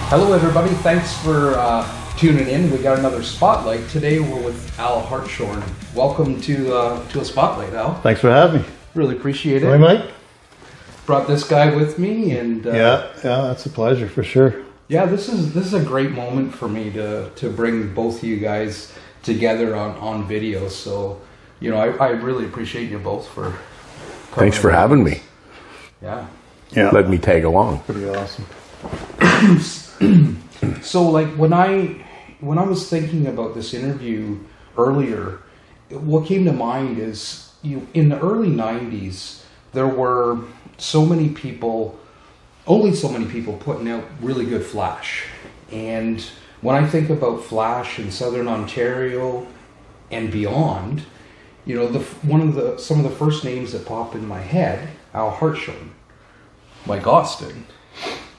Hello everybody, thanks for tuning in. We got another Spotlight. Today we're with Al Hartshorn. Welcome to a Spotlight, Al. Thanks for having me. Really appreciate it. Hi, Mike. Brought this guy with me, and yeah, that's a pleasure for sure. Yeah, this is a great moment for me to bring both of you guys together on video. So, you know, I really appreciate you both for coming. Thanks for having me. Yeah. Let me tag along. Pretty awesome. So, like, when I was thinking about this interview earlier, what came to mind is, in the early 90s, there were only so many people putting out really good Flash. And when I think about Flash in Southern Ontario and beyond, you know, some of the first names that pop in my head: Al Hartshorn, Mike Austin,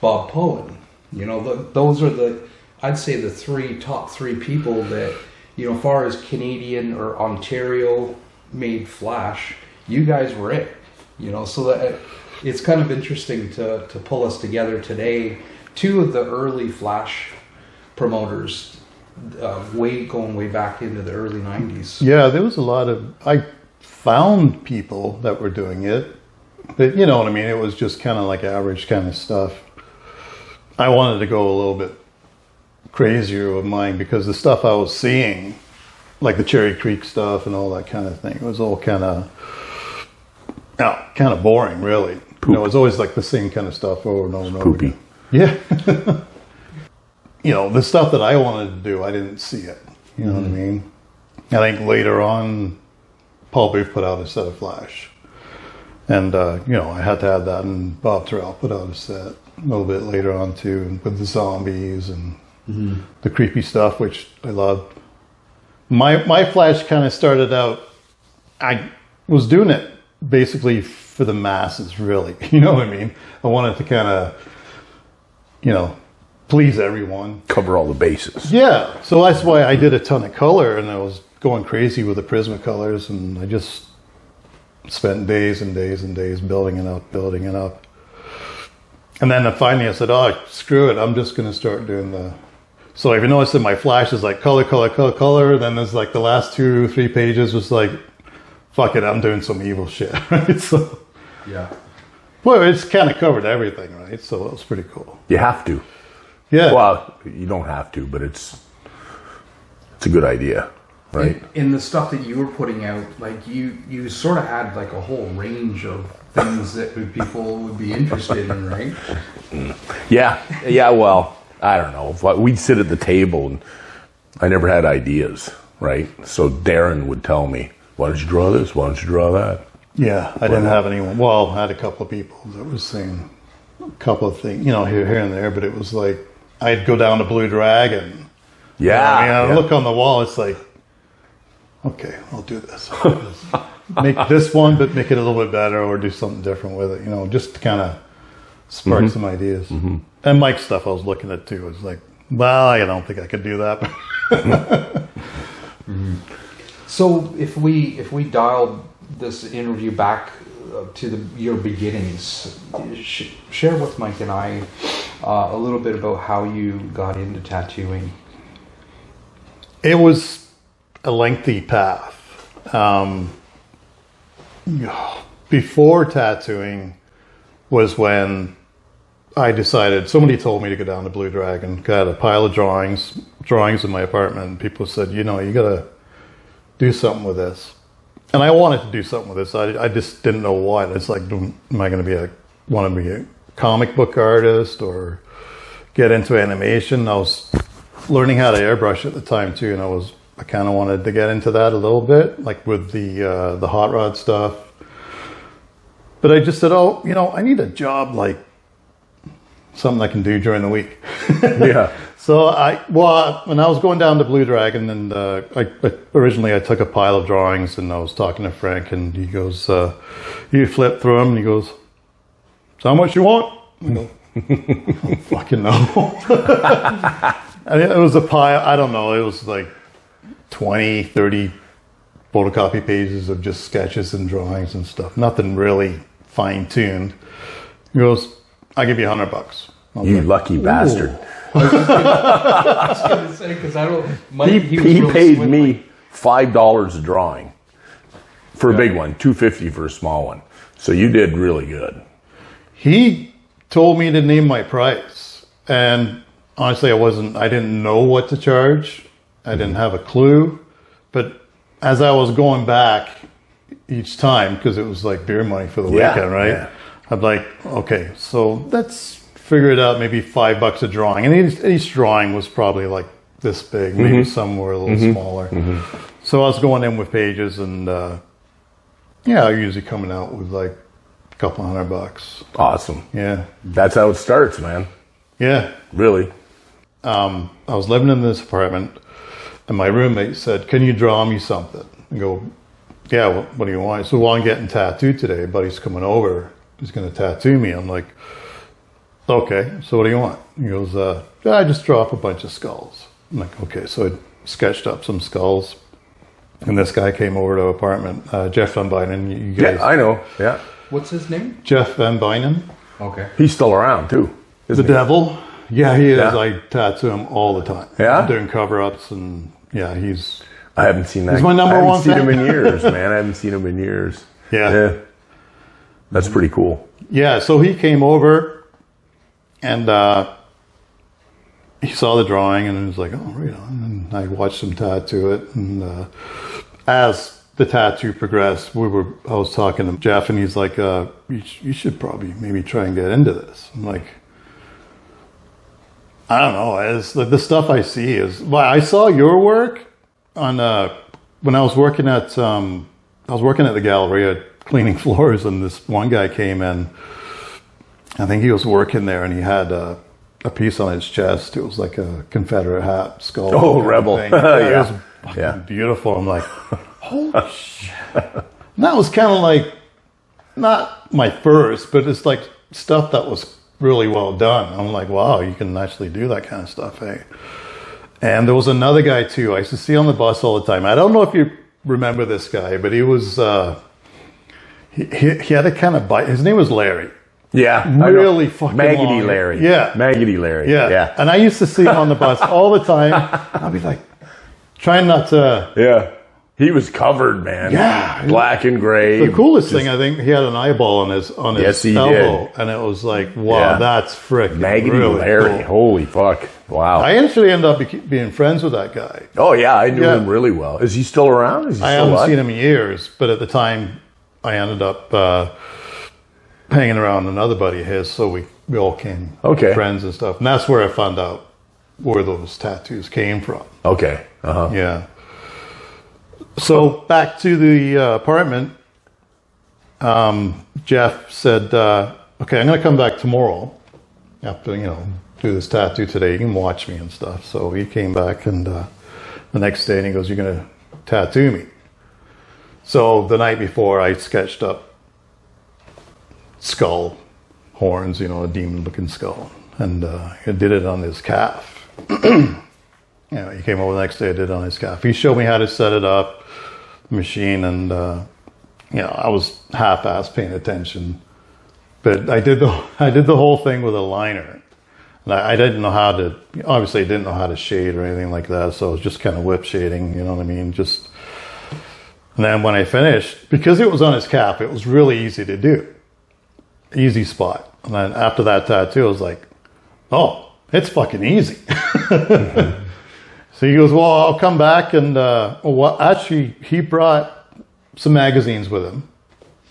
Bob Pullen. You know, those are I'd say the top three people that, you know, as far as Canadian or Ontario made Flash, you guys were it. You know, so that it's kind of interesting to pull us together today. Two of the early Flash promoters, going way back into the early 90s. Yeah, there was a lot of, I found people that were doing it, but you know what I mean, it was just kind of like average kind of stuff. I wanted to go a little bit crazier with mine because the stuff I was seeing, like the Cherry Creek stuff and all that kind of thing, it was all kind of boring, really. Poop. You know, it was always like the same kind of stuff over and over and over. Poopy. Again. Yeah. You know, the stuff that I wanted to do, I didn't see it. You know what I mean? I think later on, Paul Booth put out a set of Flash. And, you know, I had to have that, and Bob Terrell put out a set a little bit later on too, with the zombies and the creepy stuff, which I loved. My Flash kind of started out, I was doing it basically for the masses, really. You know what I mean? I wanted to kind of, you know, please everyone. Cover all the bases. Yeah. So that's why I did a ton of color, and I was going crazy with the Prismacolors, and I just spent days and days and days building it up. And then finally I said, oh, screw it. I'm just going to start doing so if you notice that my Flash is like color, color, color, color, then there's like the last 2-3 pages was like, fuck it, I'm doing some evil shit, right? So, yeah. Well, it's kind of covered everything, right? So it was pretty cool. You have to. Yeah. Well, you don't have to, but it's a good idea, right? In the stuff that you were putting out, like you sort of had like a whole range of things that people would be interested in, right? Yeah. Well, I don't know. We'd sit at the table, and I never had ideas, right? So Darren would tell me, why don't you draw this? Why don't you draw that? Yeah, I didn't have anyone. Well, I had a couple of people that was saying a couple of things, you know, here and there, but it was like, I'd go down to Blue Dragon. Yeah. I look on the wall, it's like, okay, I'll do this. Make this one, but make it a little bit better, or do something different with it, you know, just to kind of spark some ideas. And Mike's stuff I was looking at too was like, well, I don't think I could do that. So if we dial this interview back to your beginnings, share with Mike and I a little bit about how you got into tattooing. It was a lengthy path. Before tattooing was when I decided, somebody told me to go down to Blue Dragon, got a pile of drawings in my apartment, and people said, you know, you gotta do something with this. And I wanted to do something with this. I just didn't know what. It's like, am I going to want to be a comic book artist or get into animation? I was learning how to airbrush at the time too, and I kind of wanted to get into that a little bit, like with the hot rod stuff. But I just said, oh, you know, I need a job, like something I can do during the week. Yeah. So when I was going down to Blue Dragon, and originally I took a pile of drawings, and I was talking to Frank, and he goes, he flipped through them, and he goes, how much you want? I go, I don't fucking know. And it was a pile, I don't know, it was like 20, 30 photocopy pages of just sketches and drawings and stuff. Nothing really fine-tuned. He goes, I'll give you $100. You lucky bastard. I was going to say, because I don't... He really paid swindling. me $5 a drawing for a big one, $2.50 for a small one. So you did really good. He told me to name my price. And honestly, I didn't know what to charge. I didn't have a clue. But as I was going back each time, because it was like beer money for the weekend, right? Yeah. I'm like, okay, so let's figure it out, maybe $5 a drawing. And each drawing was probably like this big, maybe some were a little smaller. So I was going in with pages and, I usually coming out with like a couple $100. Awesome. Yeah. That's how it starts, man. Yeah. Really. I was living in this apartment and my roommate said, can you draw me something? I go, yeah, what do you want? So, well, I'm getting tattooed today. A buddy's coming over. He's going to tattoo me. I'm like, okay, so what do you want? He goes, I just draw up a bunch of skulls. I'm like, okay, so I sketched up some skulls. And this guy came over to our apartment, Jeff Van Bynen. You guys, Yeah, I know. Yeah. What's his name? Jeff Van Bynen. Okay. He's still around, too. The Isn't he? devil. Yeah, he is. Yeah. I tattoo him all the time. Yeah? I'm doing cover-ups and he's... I haven't seen that. He's my number I haven't one seen fan. him in years, man. I haven't seen him in years. Yeah. That's pretty cool. Yeah, so he came over and he saw the drawing and he was like, oh, right on. And I watched him tattoo it. And as the tattoo progressed, I was talking to Jeff and he's like, you should probably maybe try and get into this. I'm like, I don't know. As the stuff I see is, well, I saw your work on when I was working at the Galleria cleaning floors, and this one guy came in. I think he was working there, and he had a piece on his chest. It was like a Confederate hat skull. Oh, kind of rebel. thing. Yeah. It was fucking beautiful. I'm like, holy shit. And that was kind of like not my first, but it's like stuff that was really well done. I'm like, wow, you can actually do that kind of stuff, hey? And there was another guy too I used to see on the bus all the time. I don't know if you remember this guy, but he was he had a kind of bite. His name was Larry. Yeah. I know. Really fucking Maggoty long. Larry. Yeah. Maggoty Larry. Yeah. Yeah. And I used to see him on the bus all the time. I'd be like, trying not to. Yeah. He was covered, man. Yeah. Black and gray. The coolest thing, I think, he had an eyeball on his Yes, he elbow, did. and it was like, wow, Yeah. that's freaking Maggoty really Larry. cool. Holy fuck. Wow. I actually ended up being friends with that guy. Oh, yeah. I knew Yeah. him really well. Is he still around? Is he I still haven't alive? seen him in years, but at the time, I ended up hanging around another buddy of his, so we all became Okay. friends and stuff. And that's where I found out where those tattoos came from. Okay. Uh-huh. Yeah. So back to the apartment, Jeff said, okay, I'm going to come back tomorrow after, do this tattoo today. You can watch me and stuff. So he came back and the next day and he goes, you're going to tattoo me. So the night before I sketched up skull horns, a demon looking skull. And I did it on his calf. He came over the next day, I did it on his calf. He showed me how to set it up, machine, and I was half-assed paying attention. But I did the whole thing with a liner. And I didn't know how to, obviously I didn't know how to shade or anything like that, so I was just kind of whip shading, you know what I mean? And then when I finished, because it was on his calf, it was really easy to do. Easy spot. And then after that tattoo, I was like, oh, it's fucking easy. So he goes, well, I'll come back and, actually, he brought some magazines with him.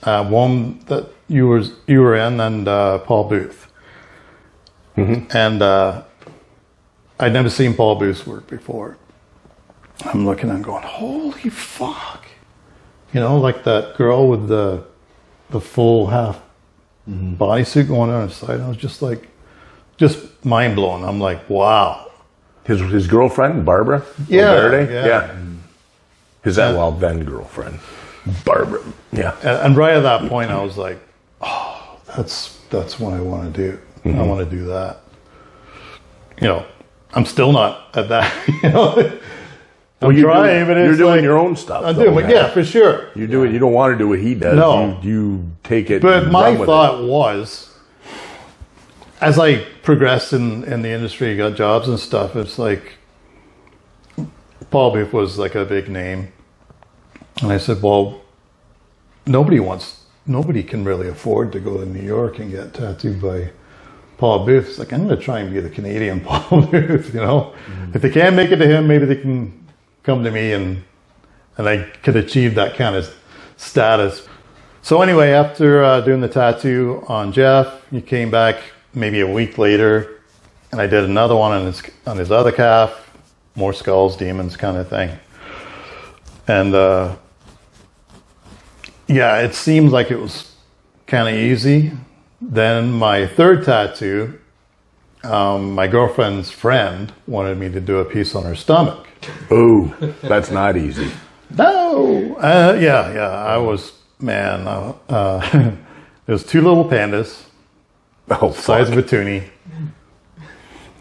One that you were in and Paul Booth. Mm-hmm. And I'd never seen Paul Booth's work before. I'm looking and going, holy fuck. Like that girl with the full half bodysuit going on her side. I was just mind blown. I'm like, wow. His girlfriend, Barbara? Yeah. Valverde? Yeah. His then girlfriend, Barbara. Yeah. And right at that point, I was like, oh, that's what I want to do. I want to do that. You know, I'm still not at that. You know, I'm trying, but you're doing your own stuff. I'm doing, yeah, for sure. You do it. You don't want to do what he does. No, you take it. But and my run with thought it. was, as I progressed in the industry, got jobs and stuff, it's like Paul Booth was like a big name, and I said, well, nobody can really afford to go to New York and get tattooed by Paul Booth. It's like, I'm going to try and be the Canadian Paul Booth, you know. If they can't make it to him, maybe they can come to me, and I could achieve that kind of status. So anyway, after doing the tattoo on Jeff, he came back maybe a week later, and I did another one on his other calf, more skulls, demons kind of thing. And yeah, it seems like it was kind of easy. Then my third tattoo, my girlfriend's friend wanted me to do a piece on her stomach. Oh, that's not easy. No, yeah, I was, man. There's two little pandas, Oh, size fuck. of a toonie,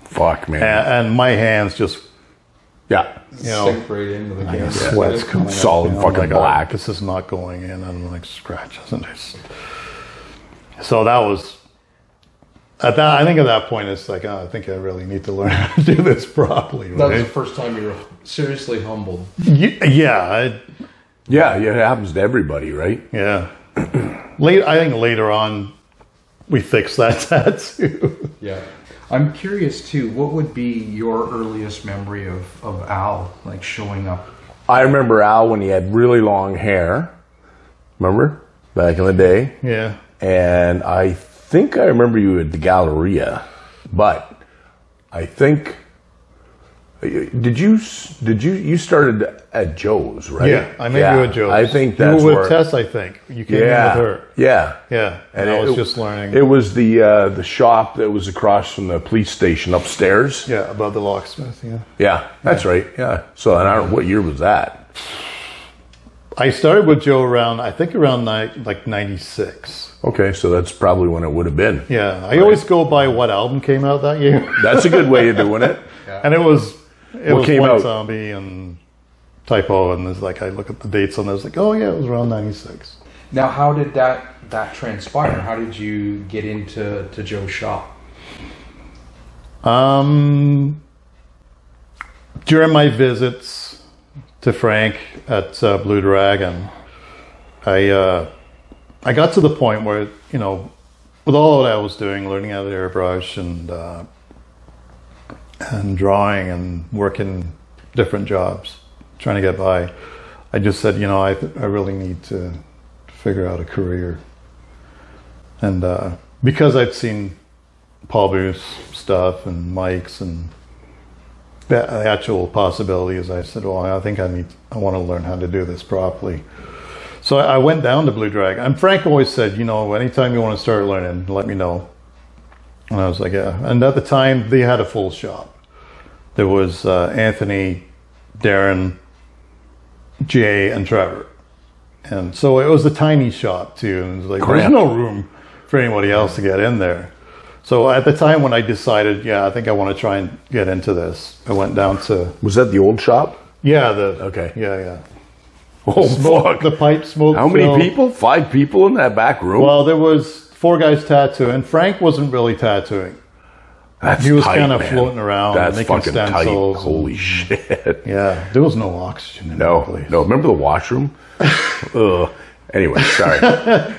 Fuck, man. and my hands just, Yeah. you know, Sink right into the I got canvas. sweats coming up, Solid you know, fucking like, black. This is not going in. I'm like scratches and this. So that was at that. I think at that point it's like, oh, I think I really need to learn how to do this properly. That was the Right? first time you were seriously humbled. Yeah, Yeah, it happens to everybody, right? yeah. I think later on we fixed that tattoo. Yeah. I'm curious too, what would be your earliest memory of Al, like showing up? I remember Al when he had really long hair. Remember? Back in the day. Yeah. And I think I remember you at the Galleria, but I think you started at Joe's, right? Yeah, I met you at Joe's. I think you that's were with where, Tess. I think you came in with her. Yeah, Yeah, and I was just learning. It was the shop that was across from the police station upstairs. Yeah, above the locksmith. Yeah, Yeah, that's right. Yeah. So, and I don't know what year was that. I started with Joe around like 96. Okay, so that's probably when it would have been. Yeah, I always go by what album came out that year, That's a good way of doing it. and it was came White out? Zombie and Typo, and there's like I look at the dates on there's like, oh yeah, it was around 96. Now, how did that transpire? How did you get into Joe's shop? During my visits to Frank at Blue Dragon, I got to the point where, you know, with all that I was doing, learning how to airbrush and drawing and working different jobs, trying to get by, I just said, you know, I really need to figure out a career. And because I'd seen Paul Booth's stuff and Mike's and the actual possibilities, I said, well, I think I want to learn how to do this properly. So I went down to Blue Dragon, and Frank always said, you know, anytime you want to start learning, let me know. And I was like, yeah. And at the time, they had a full shop. There was Anthony, Darren, Jay, and Trevor. And so it was a tiny shop too. And it was like, there's no room for anybody else to get in there. So at the time when I decided, yeah, I think I want to try and get into this, I went down to... Was that the old shop? Yeah, Okay. Yeah. Oh, fuck. The pipe smoke. How many filled. people? 5 people in that back room? Well, there was 4 guys tattooing. Frank wasn't really tattooing. That's He was tight, kind of man. floating around, That's making fucking tight. stencils. Holy shit. Yeah, there was no oxygen in No, that place. no. Remember the washroom? Ugh. Anyway, sorry.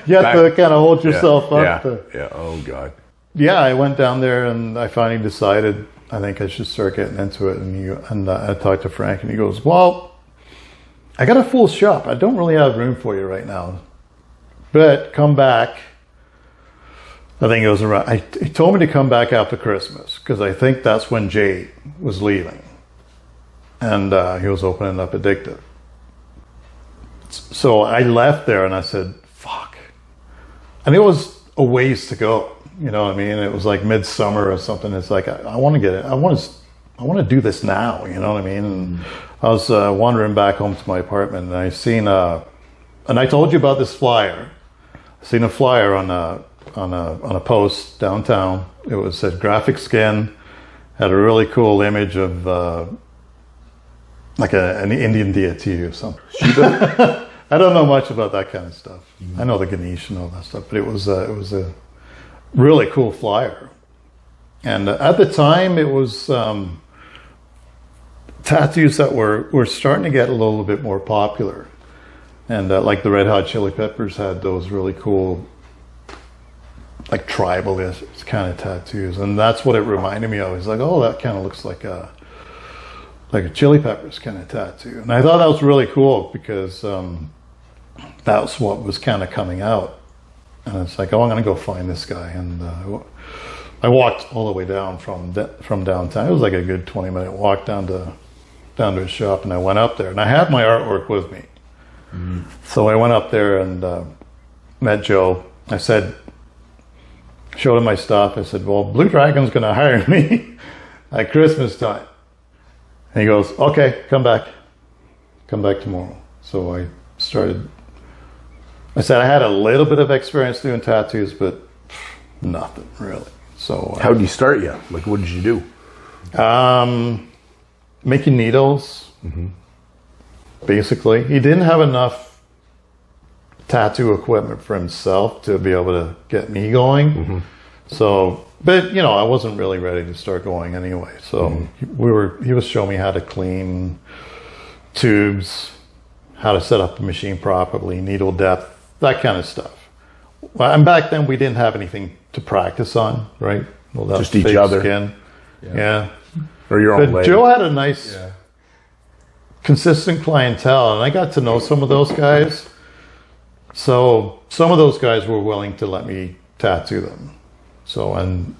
You have to kind of hold yourself up. Yeah. Oh, God. Yeah, I went down there and I finally decided I think I should start getting into it. And I talked to Frank and he goes, well, I got a full shop. I don't really have room for you right now. But come back. I think it was around, he told me to come back after Christmas because I think that's when Jay was leaving. And he was opening up Addictive. So I left there and I said, fuck. And it was a ways to go. You know what I mean? It was like midsummer or something. It's like, I want to get it. I want to do this now. You know what I mean? And I was wandering back home to my apartment and I seen, and I told you about this flyer. I seen a flyer on on a post downtown. It was said graphic skin, had a really cool image of like an Indian deity or something. I don't know much about that kind of stuff. I know the Ganesh and all that stuff, but it was a really cool flyer. And at the time, it was tattoos that were starting to get a little bit more popular. And like the Red Hot Chili Peppers had those really cool, like tribalist kind of tattoos. And that's what it reminded me of. It's like, oh, that kind of looks like a Chili Peppers kind of tattoo. And I thought that was really cool because that was what was kind of coming out. And it's like, oh, I'm going to go find this guy. And I walked all the way down from downtown. It was like a good 20-minute walk down to his shop, and I went up there. And I had my artwork with me. Mm-hmm. So I went up there and met Joe. I showed him my stuff. I said, well, Blue Dragon's going to hire me at Christmas time. And he goes, okay, come back tomorrow. So I said I had a little bit of experience doing tattoos, but nothing really. So how did you start? Yeah, like what did you do? Making needles, basically. He didn't have enough tattoo equipment for himself to be able to get me going. Mm-hmm. So, but you know, I wasn't really ready to start going anyway. So he was showing me how to clean tubes, how to set up the machine properly, needle depth, that kind of stuff. And back then we didn't have anything to practice on, right? Well, just each other. Skin. Yeah. Or your own. But Joe had a nice, consistent clientele, and I got to know some of those guys. So some of those guys were willing to let me tattoo them. So, and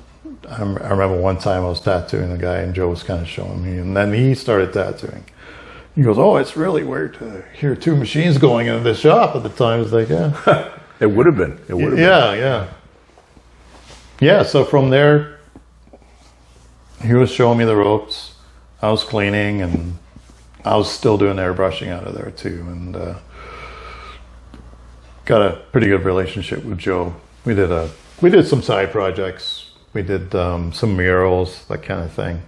I remember one time I was tattooing a guy, and Joe was kind of showing me, and then he started tattooing. He goes, "Oh, it's really weird to hear two machines going into the shop at the time." It's like, yeah. It would have been. It would have been. Yeah, so from there, he was showing me the ropes. I was cleaning, and I was still doing airbrushing out of there too, and got a pretty good relationship with Joe. We did some side projects. We did some murals, that kind of thing.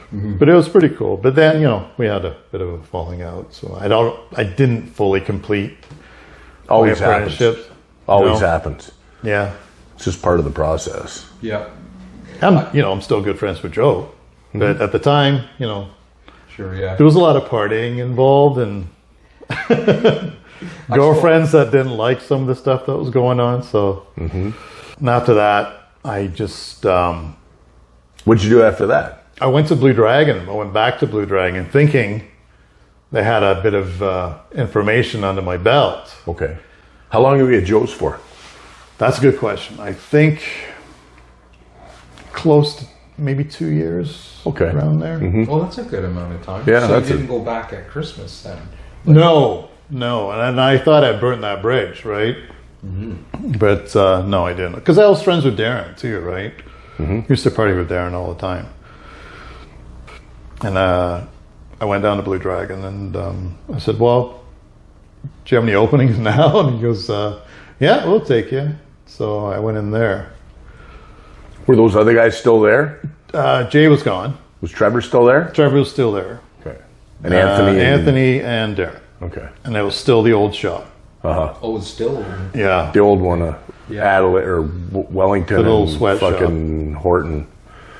Mm-hmm. But it was pretty cool. But then, you know, we had a bit of a falling out, so I didn't fully complete Always my apprenticeships. Always happens. Yeah. It's just part of the process. Yeah. I'm still good friends with Joe. But at the time, you know, sure, yeah, there was a lot of partying involved, and girlfriends that didn't like some of the stuff that was going on. So, and after that, I just... What'd you do after that? I went to Blue Dragon. I went back to Blue Dragon thinking they had a bit of information under my belt. Okay. How long were you at Joe's for? That's a good question. I think close to maybe 2 years. Okay. Around there. Mm-hmm. Well, that's a good amount of time. Yeah, so you didn't go back at Christmas then? No. And I thought I burned that bridge, right? Mm-hmm. But no, I didn't. Because I was friends with Darren too, right? Mm-hmm. Used to party with Darren all the time. And I went down to Blue Dragon, and I said, well, do you have any openings now? And he goes, yeah, we'll take you. So I went in there. Were those other guys still there? Jay was gone. Was Trevor still there? Trevor was still there. Okay. And Anthony? Anthony and Darren. Okay. And it was still the old shop. Uh-huh. Oh, it's still... Yeah. The old one, Adelaide, or Wellington, the little and sweat fucking shop. Horton.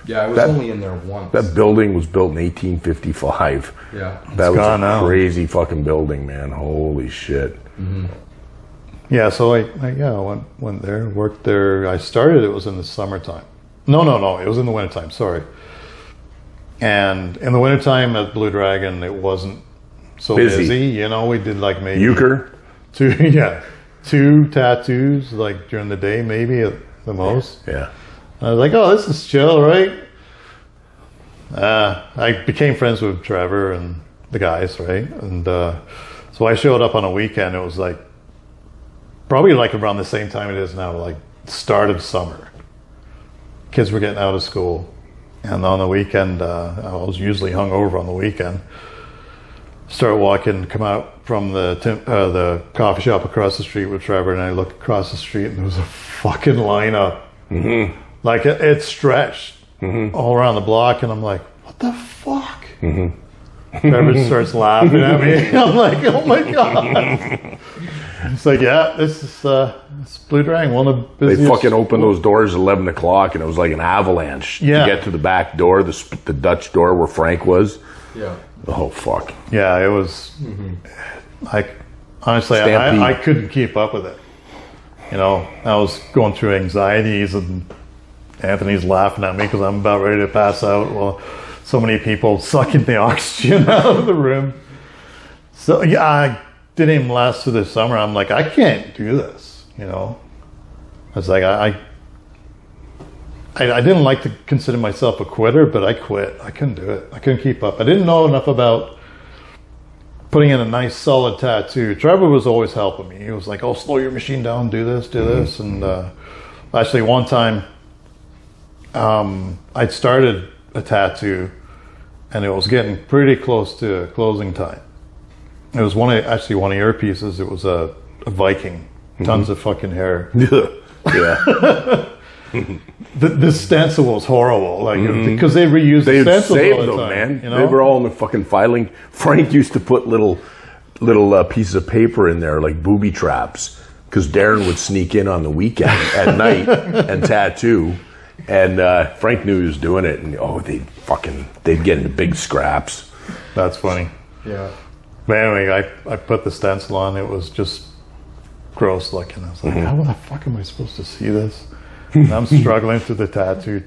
Yeah, I was only in there once. That building was built in 1855. Yeah. That was a now. crazy fucking building, man. Holy shit. Mm-hmm. Yeah, so I went there, worked there. I started, it was in the summertime. No, it was in the wintertime, sorry. And in the wintertime at Blue Dragon, it wasn't so busy. You know, we did like maybe... Euchre? Two tattoos, like during the day, maybe at the most. Yeah. I was like, oh, this is chill, right? I became friends with Trevor and the guys, right? And so I showed up on a weekend. It was like, probably like around the same time it is now, like start of summer. Kids were getting out of school. And on the weekend, I was usually hungover on the weekend. Start walking, come out the coffee shop across the street with Trevor, and I look across the street, and there was a fucking lineup. Mm-hmm. Like it stretched all around the block, and I'm like, what the fuck? Mm-hmm. Trevor starts laughing at me. I'm like, oh my god. It's like, yeah, this is it's Blue Dragon, one of the busiest. They fucking opened those doors at 11 o'clock, and it was like an avalanche to get to the back door, the Dutch door where Frank was. Yeah. Oh, fuck. Yeah, it was, like, honestly, I couldn't keep up with it. You know, I was going through anxieties, and Anthony's laughing at me because I'm about ready to pass out. Well, so many people sucking the oxygen out of the room. So, yeah, I didn't even last through the summer. I'm like, I can't do this, you know. I was like, I didn't like to consider myself a quitter, but I quit. I couldn't do it. I couldn't keep up. I didn't know enough about putting in a nice solid tattoo. Trevor was always helping me. He was like, oh, slow your machine down, do this. And actually one time I'd started a tattoo, and it was getting pretty close to closing time. It was one of your pieces. It was a Viking, tons of fucking hair. Yeah. The stencil was horrible, like because they reused the stencils saved all the them, time. man. You know? They were all in the fucking filing. Frank used to put little pieces of paper in there, like booby traps, because Darren would sneak in on the weekend at night and tattoo. And Frank knew he was doing it, and they'd get into big scraps. That's funny. Yeah. But anyway, I put the stencil on. It was just gross looking. I was like, how the fuck am I supposed to see this? And I'm struggling through the tattoo.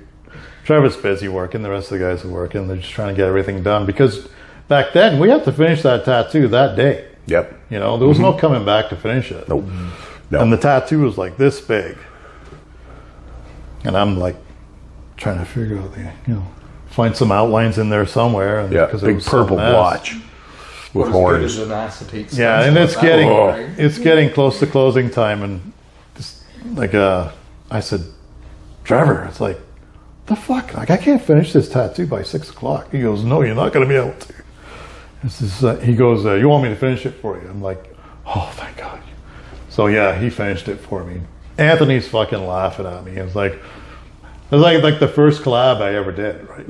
Trevor's busy working. The rest of the guys are working. They're just trying to get everything done, because back then we had to finish that tattoo that day. Yep. You know, there was no coming back to finish it. Nope. No. And the tattoo was like this big. And I'm like trying to figure out find some outlines in there somewhere. And Yeah, because big purple blotch with horns. An acetate Yeah, and it's getting right? it's getting close to closing time, and just, like I said, Trevor, it's like, the fuck? Like, I can't finish this tattoo by 6 o'clock. He goes, no, you're not going to be able to. He goes, you want me to finish it for you? I'm like, oh, thank God. So yeah, he finished it for me. Anthony's fucking laughing at me. It was like the first collab I ever did, right?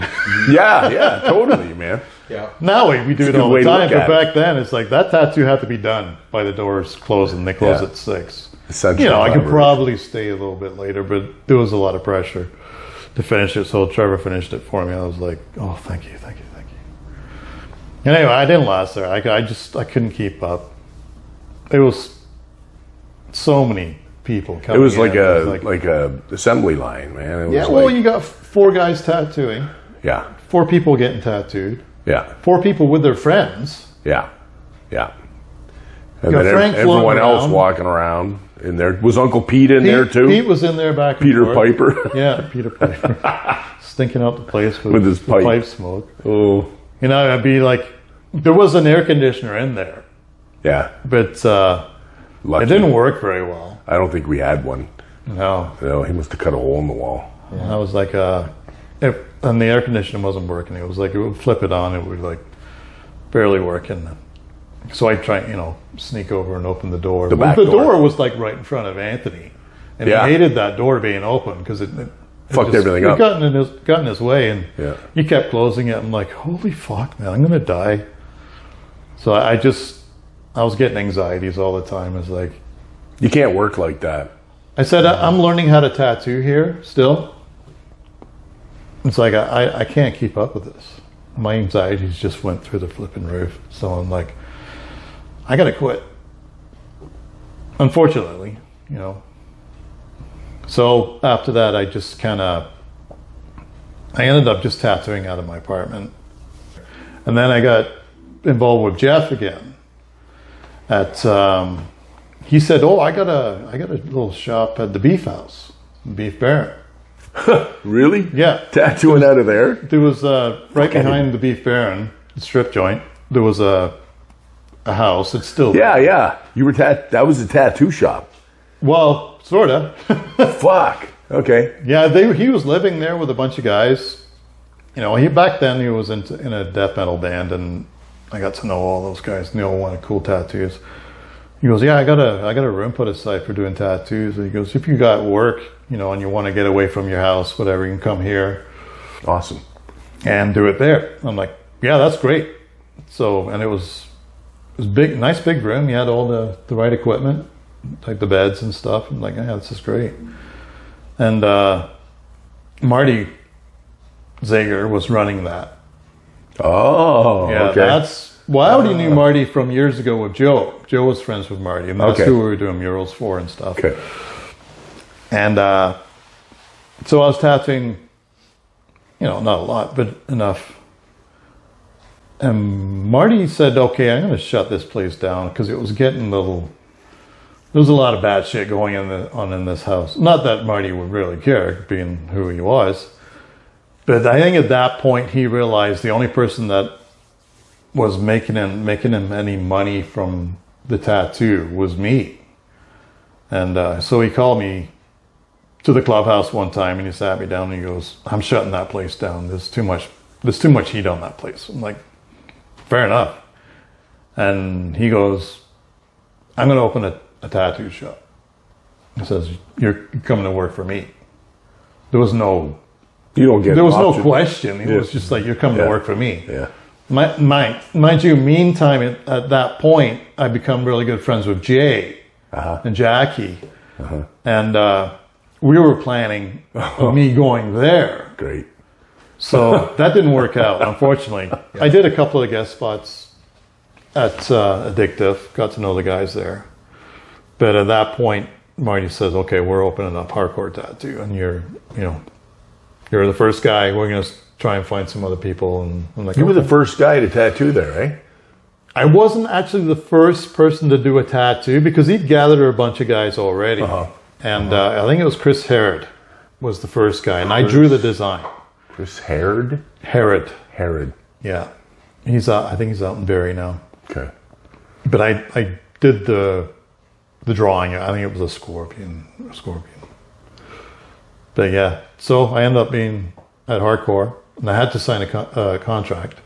Yeah, totally, man. Yeah. Now we do It's it a good all way the to time, look but at back then it's like that tattoo had to be done by the doors closing. They close at 6. Essentially, I could probably stay a little bit later, but there was a lot of pressure to finish it. So Trevor finished it for me. I was like, oh, thank you. And anyway, I didn't last there. I couldn't keep up. It was so many people coming. It was like in. like a assembly line, man. It was you got 4 guys tattooing, yeah, 4 people getting tattooed, yeah, 4 people with their friends. yeah. And got then Frank everyone floating else around. walking around in there. Was Uncle Pete in there too? Pete was in there back and Peter forth. Piper. Yeah, Peter Piper. Stinking out the place with his the pipe. smoke. Oh, I'd be like, there was an air conditioner in there, yeah. but Lucky. it didn't work very well. I don't think we had one. No. He must have cut a hole in the wall. Yeah. I was like, and the air conditioner wasn't working. It was like, it would flip it on, it would like barely working. So I'd try, sneak over and open the door. The back the door. door was like right in front of Anthony, and Yeah. he hated that door being open because it Fucked everything up. It got in his way, and Yeah. he kept closing it. I'm like, holy fuck, man, I'm gonna die. So I was getting anxieties all the time. It's like, You can't work like that. I said, I'm learning how to tattoo here still. It's like, I can't keep up with this. My anxieties just went through the flipping roof. So I'm like, I gotta quit. Unfortunately, So after that, I ended up just tattooing out of my apartment. And then I got involved with Jeff again. He said, oh, I got a little shop at the Beef House, Beef Baron. Really? Yeah. Tattooing out of there? There was right behind the Beef Baron, the strip joint, there was a house. It's still there. Yeah. You were that was a tattoo shop. Well, sort of. Fuck. Okay. Yeah, he was living there with a bunch of guys. Back then he was in a death metal band, and I got to know all those guys. And they all wanted cool tattoos. He goes, yeah, I got a room put aside for doing tattoos. And he goes, if you got work, you know, and you want to get away from your house, whatever, you can come here. Awesome. And do it there. I'm like, yeah, that's great. So, and it was big, nice big room. You had all the right equipment, like the beds and stuff. I'm like, yeah, this is great. And Marty Zager was running that. Oh, Yeah, okay. that's, well, I already knew Marty from years ago with Joe. Joe was friends with Marty, and that's Okay. who we were doing murals for and stuff. Okay. And so I was tattooing, you know, not a lot, but enough. And Marty said, okay, I'm going to shut this place down because it was getting a little, there was a lot of bad shit going on in this house. Not that Marty would really care, being who he was. But I think at that point he realized the only person that was making him any money from the tattoo was me. And so he called me to the clubhouse one time and he sat me down and he goes, I'm shutting that place down. There's too much heat on that place. I'm like, fair enough. And he goes, I'm going to open a tattoo shop. He says, you're coming to work for me. There was no question. It was just like, you're coming to work for me. Yeah. Mind you, meantime, at that point, I become really good friends with Jay and Jackie. And we were planning of me going there. Great. So that didn't work out, unfortunately. I did a couple of guest spots at Addictive, got to know the guys there. But at that point, Marty says, okay, we're opening up Hardcore Tattoo, and you're the first guy. We're going to try and find some other people. And I'm like, You were the first guy to tattoo there, eh? I wasn't actually the first person to do a tattoo because he'd gathered a bunch of guys already. And I think it was Chris Herod was the first guy, and I drew the design. Chris Herod? Herod. Yeah. Yeah. I think he's out in Barrie now. Okay. But I did the drawing. I think it was a scorpion. But yeah, so I ended up being at Hardcore, and I had to sign a contract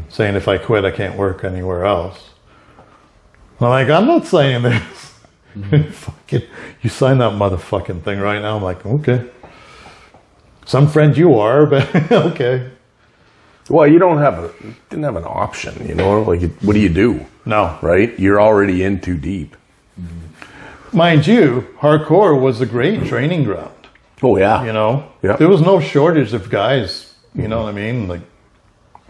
saying if I quit, I can't work anywhere else. I'm like, I'm not signing this. Fucking, you sign that motherfucking thing right now. I'm like, okay. Some friend you are, but okay. Well, you didn't have an option, you know? Like, what do you do? No. Right? You're already in too deep. Mind you, Hardcore was a great training ground. Oh, yeah. You know? Yeah. There was no shortage of guys, you know what I mean? Like,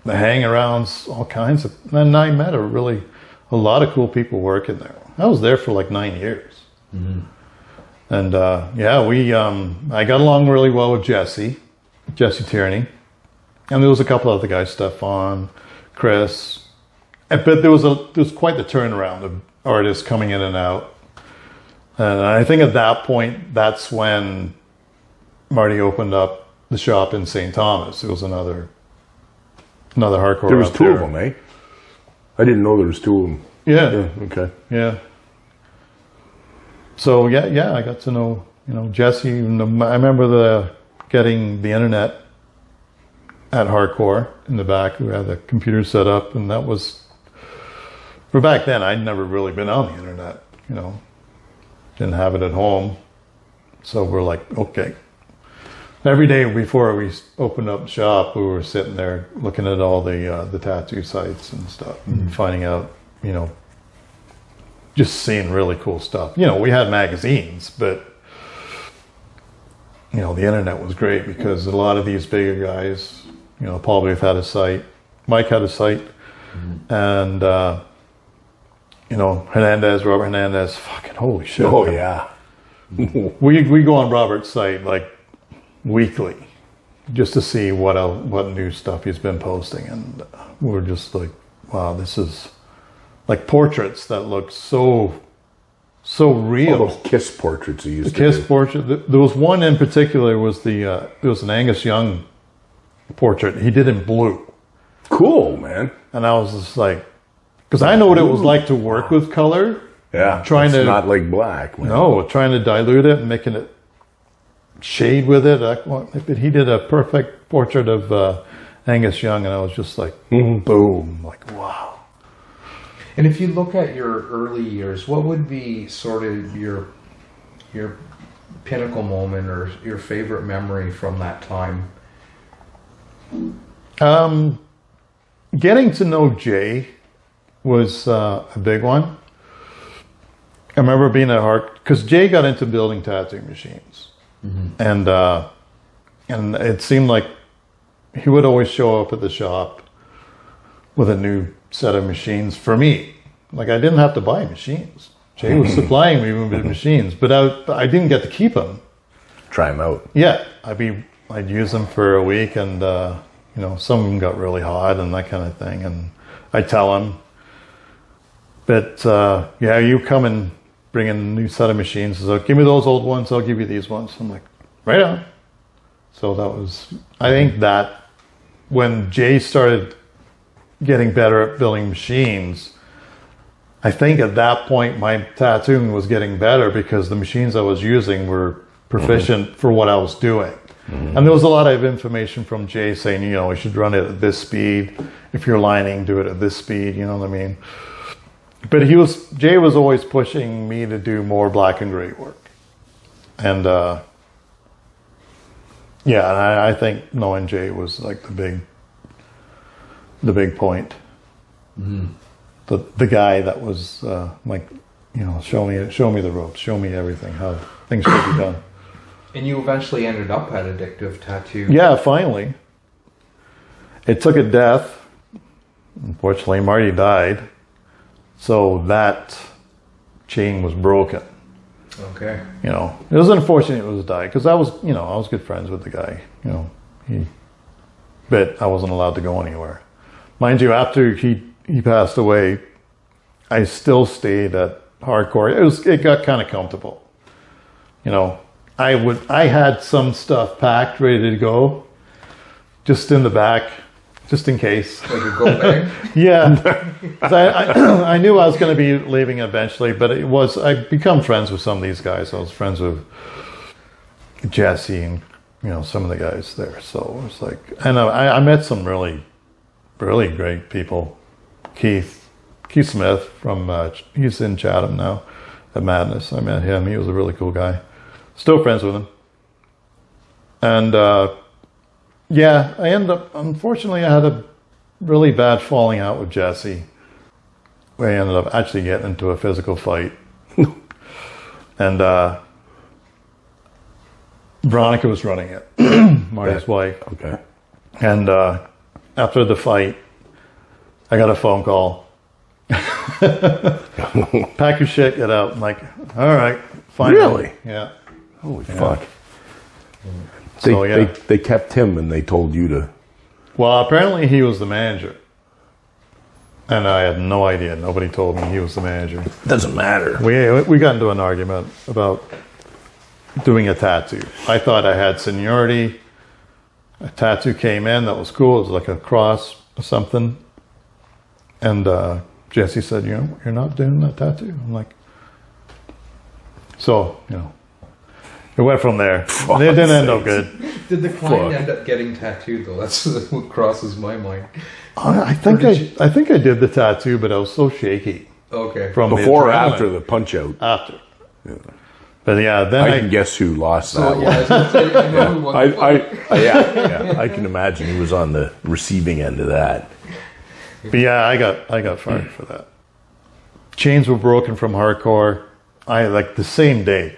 the hang-arounds, all kinds of... And I met a lot of cool people working there. I was there for like 9 years. And yeah, I got along really well with Jesse Tierney. And there was a couple other guys, Stefan, Chris. But there was quite the turnaround of artists coming in and out. And I think at that point, that's when Marty opened up the shop in St. Thomas. It was another hardcore. There was out two there. of them, eh? I didn't know there was two of them. Yeah. Okay. Yeah. So yeah, I got to know, Jesse. I remember getting the internet at Hardcore in the back. We had the computer set up, and that was, for back then, I'd never really been on the internet, Didn't have it at home. So we're like, okay. Every day before we opened up shop, we were sitting there looking at all the tattoo sites and stuff, and finding out, just seeing really cool stuff. We had magazines, but the internet was great because a lot of these bigger guys, Paul Booth had a site, Mike had a site, and Robert Hernandez, fucking holy shit. Oh, yeah. We go on Robert's site like weekly just to see what new stuff he's been posting, and we're just like, wow, this is like portraits that look so real. All those Kiss portraits he used The to Kiss do. portrait. There was one in particular. Was there was an Angus Young portrait he did in blue, Cool, man. and I was just like, because I know what it was like to work with color. Yeah. Trying it's to- not like black, man. No, trying to dilute it and making it shade with it. But he did a perfect portrait of Angus Young, and I was just like, boom, like wow. And if you look at your early years, what would be sort of your pinnacle moment or your favorite memory from that time? Getting to know Jay was a big one. I remember being at because Jay got into building tattoo machines, and it seemed like he would always show up at the shop with a new set of machines for me. Like, I didn't have to buy machines. Jay was supplying me with machines, but I didn't get to keep them. Try them out. Yeah, I'd use them for a week, and some of them got really hot and that kind of thing, and I'd tell him, but you come and bring in a new set of machines. So give me those old ones, I'll give you these ones. I'm like, right on. So that was, I think that when Jay started getting better at building machines, I think at that point my tattooing was getting better because the machines I was using were proficient for what I was doing. And there was a lot of information from Jay saying, we should run it at this speed. If you're lining, do it at this speed, you know what I mean? But Jay was always pushing me to do more black and gray work. And I think knowing Jay was like the big point. The guy that was show me the ropes, show me everything, how things should be done. And you eventually ended up at Addictive Tattoo. Yeah, finally. It took a death. Unfortunately, Marty died. So that chain was broken. Okay. It was unfortunate it was died because I was good friends with the guy. But I wasn't allowed to go anywhere. Mind you, after he passed away, I still stayed at Hardcore. It got kind of comfortable. I had some stuff packed, ready to go, just in the back, just in case. Like a go bag? Yeah. 'Cause I knew I was going to be leaving eventually, but I'd become friends with some of these guys. I was friends with Jesse and, some of the guys there. So it was like, and I met some really, really great people. Keith Smith he's in Chatham now at Madness. I met him. He was a really cool guy. Still friends with him. And unfortunately I had a really bad falling out with Jesse. We ended up actually getting into a physical fight. And Veronica was running it, Marty's wife. Okay. And after the fight, I got a phone call. Pack your shit, get out. I'm like, all right, fine. Really? Yeah. Holy fuck. They kept him and they told you to... Well, apparently he was the manager. And I had no idea. Nobody told me he was the manager. Doesn't matter. We got into an argument about doing a tattoo. I thought I had seniority. A tattoo came in that was cool. It was like a cross or something. And Jesse said, you're not doing that tattoo. I'm like, so, it went from there. And it didn't end up good. Did the client end up getting tattooed though? That's what crosses my mind. I think I did the tattoo, but I was so shaky. Okay. From before or after the punch out? After. Yeah. But yeah, then I can guess who lost that one. Yeah, I was gonna say, I know who won the fight. I can imagine he was on the receiving end of that. But yeah, I got fired for that. Chains were broken from Hardcore. The same day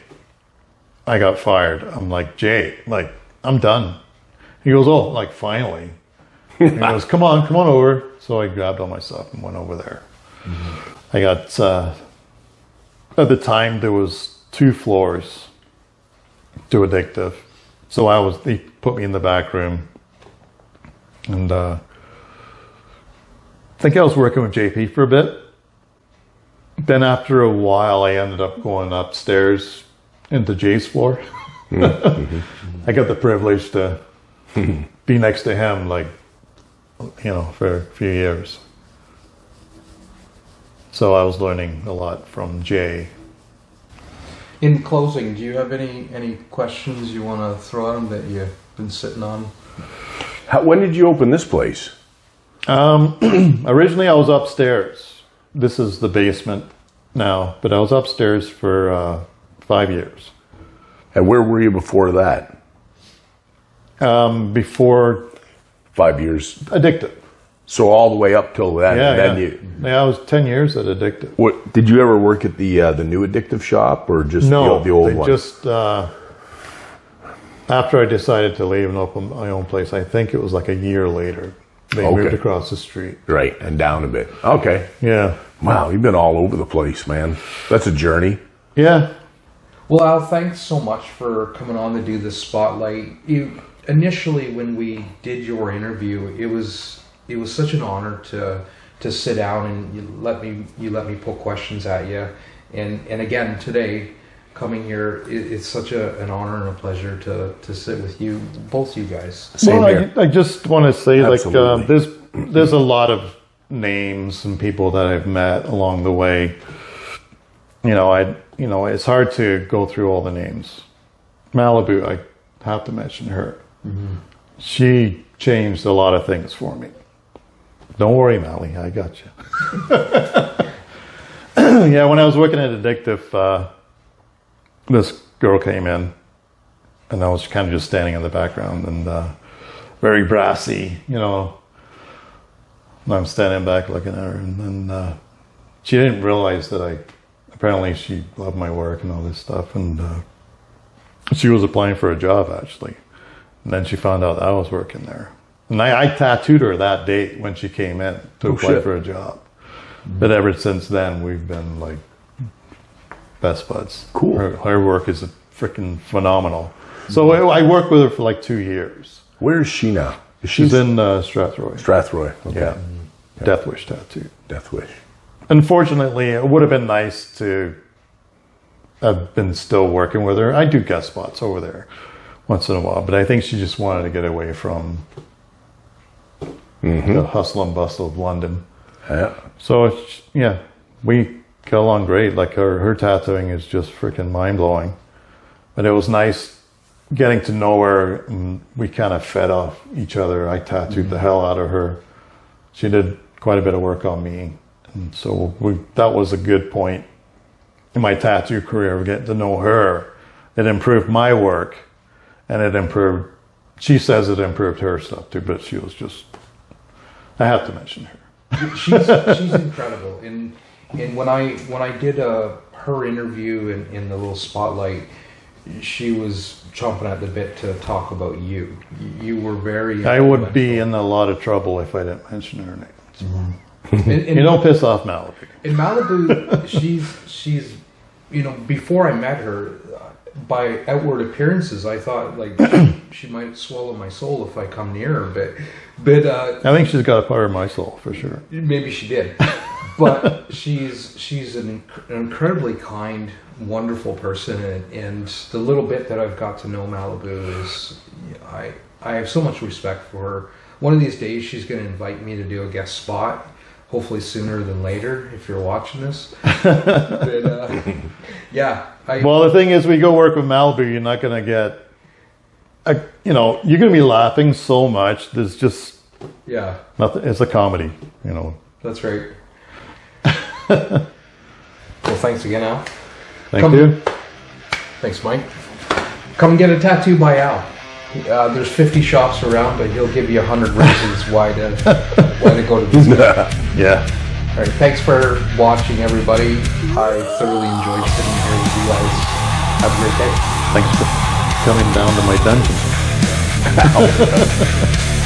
I got fired. I'm like, Jay, I'm done. He goes, oh, finally. He goes, come on over. So I grabbed all my stuff and went over there. I got, at the time there was 2 floors to Addictive. So he put me in the back room. And I think I was working with JP for a bit. Then after a while, I ended up going upstairs into Jay's floor. I got the privilege to be next to him, for a few years. So I was learning a lot from Jay. In closing, do you have any questions you want to throw at him that you've been sitting on? When did you open this place? Originally I was upstairs. this is the basement now, but I was upstairs for 5 years. And where were you before that? Before 5 years. Addictive. So all the way up till then. Yeah, and then yeah. I was 10 years at Addictive. What did you ever work at the new Addictive shop or just No, the old they one? just after I decided to leave and open my own place, I think it was like a year later. They Okay. moved across the street. Right, and down a bit. Okay. Yeah. Wow, you've been all over the place, man. That's a journey. Yeah. Well, Al, thanks so much for coming on to do this spotlight. Initially, when we did your interview, it was such an honor to sit down and you let me put questions at you, and again today, coming here, it's such an honor and a pleasure to sit with you, both you guys. Same Well, here. I just want to say, Absolutely. like, there's a lot of names and people that I've met along the way. It's hard to go through all the names. Malibu, I have to mention her. Mm-hmm. She changed a lot of things for me. Don't worry, Mally, I got you. Yeah, when I was working at Addictive, this girl came in, and I was kind of just standing in the background and very brassy, And I'm standing back looking at her, and then she didn't realize that apparently she loved my work and all this stuff, and she was applying for a job actually, and then she found out I was working there, and I tattooed her that day when she came in to apply shit. for a job. But ever since then, we've been like best buds. Cool. Her work is freaking phenomenal. So I worked with her for like 2 years. Where is she now? She's in Strathroy. Strathroy. Okay. Yeah. Death Wish tattoo. Death Wish. Unfortunately, it would have been nice to have been still working with her. I do guest spots over there once in a while, but I think she just wanted to get away from the hustle and bustle of London. Yeah. So, we get along great. Like her tattooing is just freaking mind-blowing. But it was nice getting to know her, and we kind of fed off each other. I tattooed the hell out of her. She did quite a bit of work on me. And so that was a good point in my tattoo career, getting to know her. It improved my work, and she says it improved her stuff too, but she was just, I have to mention her. She's incredible, and when I did her interview in the little spotlight, she was chomping at the bit to talk about you. You were very. I would be in a lot of trouble if I didn't mention her name. And You don't piss off Malibu. in Malibu, she's before I met her, by outward appearances, I thought like she might swallow my soul if I come near her, but I think she's got a part of my soul for sure. maybe she did. But she's an incredibly kind, wonderful person, and the little bit that I've got to know Malibu is, I have so much respect for her. One of these days, she's going to invite me to do a guest spot. Hopefully sooner than later, if you're watching this. But, Well, the thing is, we go work with Malibu, you're not going to get, you're going to be laughing so much. There's just yeah, nothing. It's a comedy, that's right. Well, thanks again, Al. Thank you. Thanks, Mike. Come get a tattoo by Al. There's 50 shops around, but he'll give you 100 reasons why to go to these guys. Yeah. All right, thanks for watching, everybody. I thoroughly enjoyed sitting here with you guys. Have a great day. Thanks for coming down to my dungeon.